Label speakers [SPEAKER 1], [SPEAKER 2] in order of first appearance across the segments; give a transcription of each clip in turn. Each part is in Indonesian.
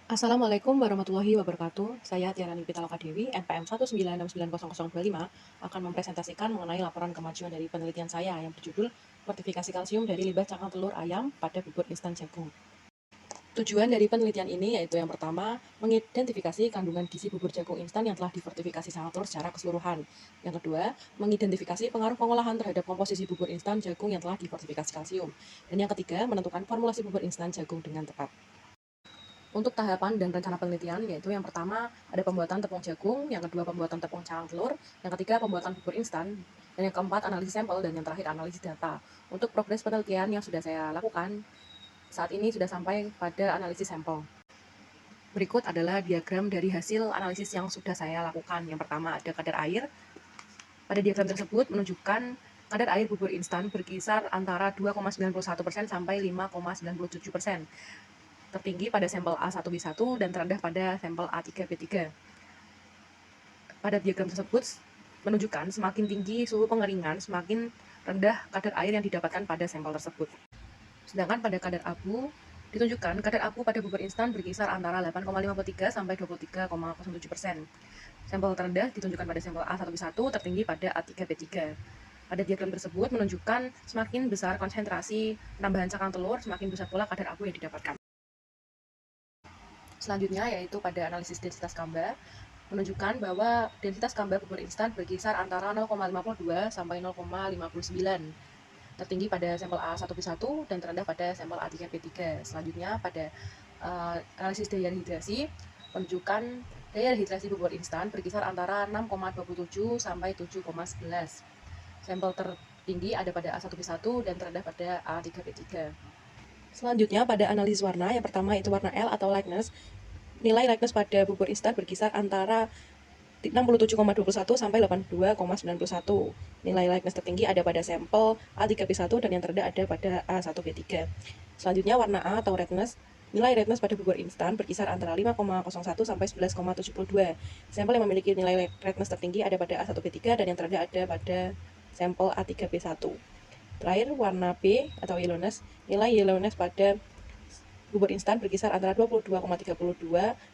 [SPEAKER 1] Assalamualaikum warahmatullahi wabarakatuh. Saya Tiarani Pitaloka Dewi, NPM 196900025, akan mempresentasikan mengenai laporan kemajuan dari penelitian saya yang berjudul Fortifikasi Kalsium dari Limbah Cangkang Telur Ayam pada Bubur Instan Jagung. Tujuan dari penelitian ini yaitu yang pertama, mengidentifikasi kandungan gizi bubur jagung instan yang telah difortifikasi sangat telur secara keseluruhan. Yang kedua, mengidentifikasi pengaruh pengolahan terhadap komposisi bubur instan jagung yang telah difortifikasi kalsium. Dan yang ketiga, menentukan formulasi bubur instan jagung dengan tepat. Untuk tahapan dan rencana penelitian, yaitu yang pertama ada pembuatan tepung jagung, yang kedua pembuatan tepung cangkang telur, yang ketiga pembuatan bubur instan, dan yang keempat analisis sampel, dan yang terakhir analisis data. Untuk progres penelitian yang sudah saya lakukan, saat ini sudah sampai pada analisis sampel. Berikut adalah diagram dari hasil analisis yang sudah saya lakukan. Yang pertama ada kadar air. Pada diagram tersebut menunjukkan kadar air bubur instan berkisar antara 2,91% sampai 5,97%. Tertinggi pada sampel A1B1 dan terendah pada sampel A3B3. Pada diagram tersebut menunjukkan semakin tinggi suhu pengeringan, semakin rendah kadar air yang didapatkan pada sampel tersebut. Sedangkan pada kadar abu, ditunjukkan kadar abu pada bubur instan berkisar antara 8,53 sampai 23,07%. Sampel terendah ditunjukkan pada sampel A1B1, tertinggi pada A3B3. Pada diagram tersebut menunjukkan semakin besar konsentrasi penambahan cangkang telur, semakin besar pula kadar abu yang didapatkan. Selanjutnya yaitu pada analisis densitas kamba, menunjukkan bahwa densitas kamba bubur instan berkisar antara 0,52 sampai 0,59. Tertinggi pada sampel A1B1 dan terendah pada sampel A3B3. Selanjutnya pada analisis daya rehidrasi, menunjukkan daya rehidrasi bubur instan berkisar antara 6,27 sampai 7,11. Sampel tertinggi ada pada A1B1 dan terendah pada A3B3. Selanjutnya pada analisis warna, yang pertama itu warna L atau lightness. Nilai lightness pada bubur instan berkisar antara 67,21 sampai 82,91. Nilai lightness tertinggi ada pada sampel A3B1 dan yang terendah ada pada A1B3. Selanjutnya warna A atau redness. Nilai redness pada bubur instan berkisar antara 5,01 sampai 11,72. Sampel yang memiliki nilai redness tertinggi ada pada A1B3 dan yang terendah ada pada sampel A3B1. Terakhir warna B atau yellowness. Nilai yellowness pada bubur instan berkisar antara 22,32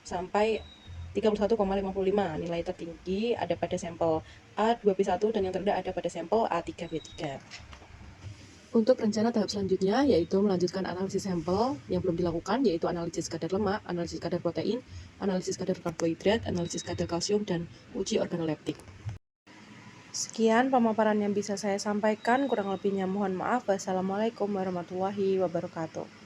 [SPEAKER 1] sampai 31,55. Nilai tertinggi ada pada sampel A2B1 dan yang terendah ada pada sampel A3B3. Untuk rencana tahap selanjutnya yaitu melanjutkan analisis sampel yang belum dilakukan, yaitu analisis kadar lemak, analisis kadar protein, analisis kadar karbohidrat, analisis kadar kalsium, dan uji organoleptik. Sekian pemaparan yang bisa saya sampaikan, kurang lebihnya mohon maaf. Wassalamualaikum warahmatullahi wabarakatuh.